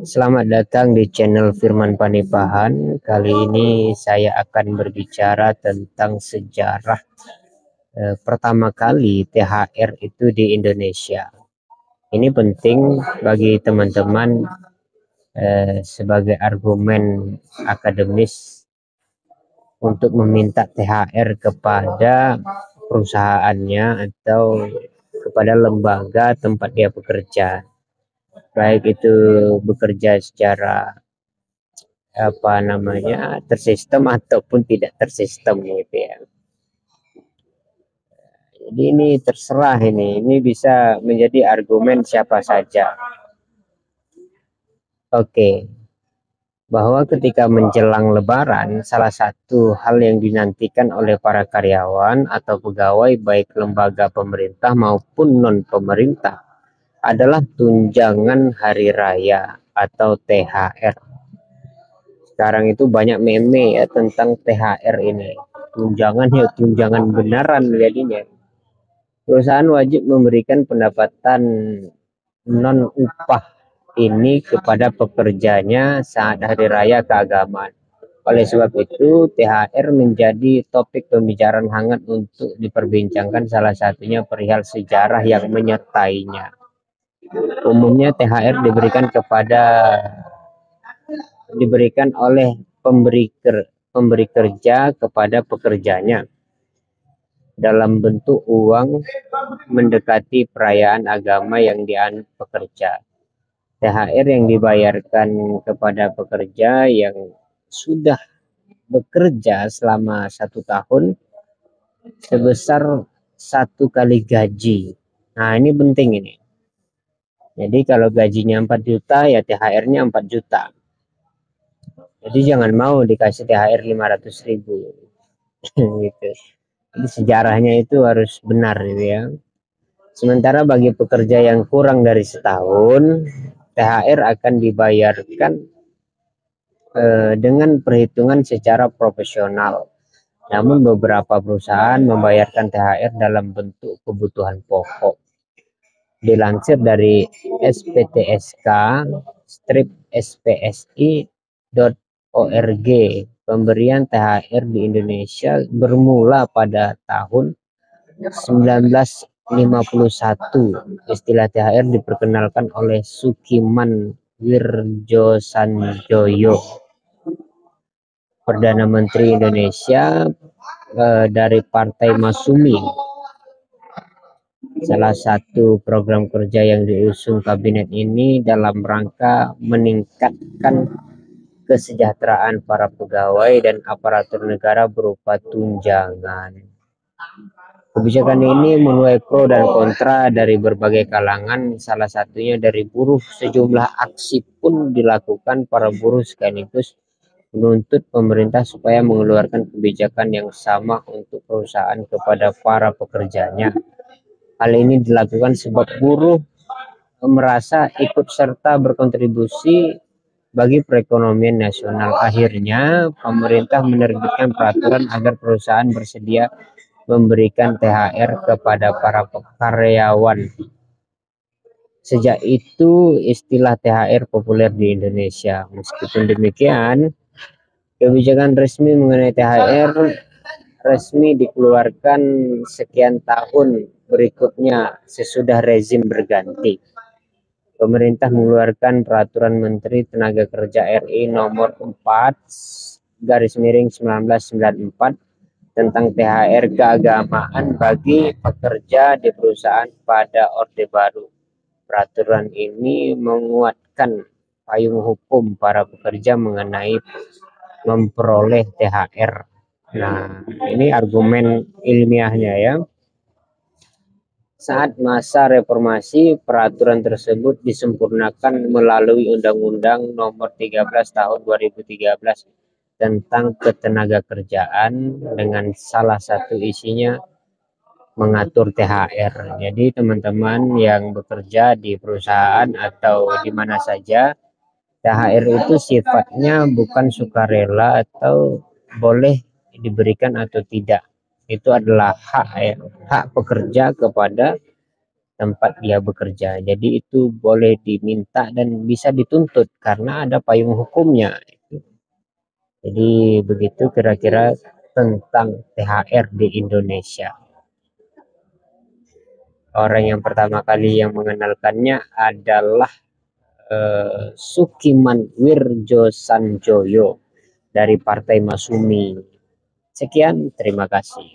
Selamat datang di channel Firman Panipahan. Kali ini saya akan berbicara tentang sejarah pertama kali THR itu di Indonesia. Ini penting bagi teman-teman sebagai argumen akademis untuk meminta THR kepada perusahaannya atau kepada lembaga tempat dia bekerja. Baik itu bekerja secara tersistem ataupun tidak tersistem gitu ya. Jadi ini terserah, ini bisa menjadi argumen siapa saja. Oke, bahwa ketika menjelang lebaran, salah satu hal yang dinantikan oleh para karyawan atau pegawai baik lembaga pemerintah maupun non pemerintah adalah tunjangan hari raya atau THR. Sekarang itu banyak meme ya tentang THR ini. Tunjangan ya tunjangan beneran jadinya. Perusahaan wajib memberikan pendapatan non upah ini kepada pekerjanya saat hari raya keagamaan. Oleh sebab itu, THR menjadi topik pembicaraan hangat untuk diperbincangkan, salah satunya perihal sejarah yang menyertainya. Umumnya THR diberikan oleh pemberi kerja kepada pekerjanya dalam bentuk uang mendekati perayaan agama yang dianut pekerja. THR yang dibayarkan kepada pekerja yang sudah bekerja selama 1 tahun sebesar 1 kali gaji. Nah, ini penting ini. Jadi kalau gajinya 4 juta ya THR-nya 4 juta. Jadi jangan mau dikasih THR 500.000 gitu. Jadi sejarahnya itu harus benar gitu ya. Sementara bagi pekerja yang kurang dari setahun, THR akan dibayarkan dengan perhitungan secara profesional. Namun beberapa perusahaan membayarkan THR dalam bentuk kebutuhan pokok. Dilansir dari sptsk-spsi.org, pemberian THR di Indonesia bermula pada tahun 1951. Istilah THR diperkenalkan oleh Sukiman Wirjosanjoyo, Perdana Menteri Indonesia dari Partai Masyumi. Salah satu program kerja yang diusung kabinet ini dalam rangka meningkatkan kesejahteraan para pegawai dan aparatur negara berupa tunjangan. Kebijakan ini menuai pro dan kontra dari berbagai kalangan, salah satunya dari buruh. Sejumlah aksi pun dilakukan para buruh sekaligus menuntut pemerintah supaya mengeluarkan kebijakan yang sama untuk perusahaan kepada para pekerjanya. Hal ini dilakukan sebab buruh merasa ikut serta berkontribusi bagi perekonomian nasional. Akhirnya, pemerintah menerbitkan peraturan agar perusahaan bersedia memberikan THR kepada para karyawan. Sejak itu, istilah THR populer di Indonesia. Meskipun demikian, kebijakan resmi mengenai THR resmi dikeluarkan sekian tahun berikutnya sesudah rezim berganti. Pemerintah mengeluarkan Peraturan Menteri Tenaga Kerja RI nomor 4/1994 tentang THR keagamaan bagi pekerja di perusahaan pada Orde Baru. Peraturan ini menguatkan payung hukum para pekerja mengenai memperoleh THR. Nah, ini argumen ilmiahnya ya. Saat masa reformasi, peraturan tersebut disempurnakan melalui Undang-Undang Nomor 13 Tahun 2013 tentang Ketenagakerjaan, dengan salah satu isinya mengatur THR. Jadi teman-teman yang bekerja di perusahaan atau di mana saja, THR itu sifatnya bukan sukarela atau boleh diberikan atau tidak. Itu adalah hak pekerja kepada tempat dia bekerja. Jadi itu boleh diminta dan bisa dituntut karena ada payung hukumnya. Jadi begitu kira-kira tentang THR di Indonesia. Orang yang pertama kali yang mengenalkannya adalah Sukiman Wirjo Sanjoyo dari Partai Masumi. Sekian, terima kasih.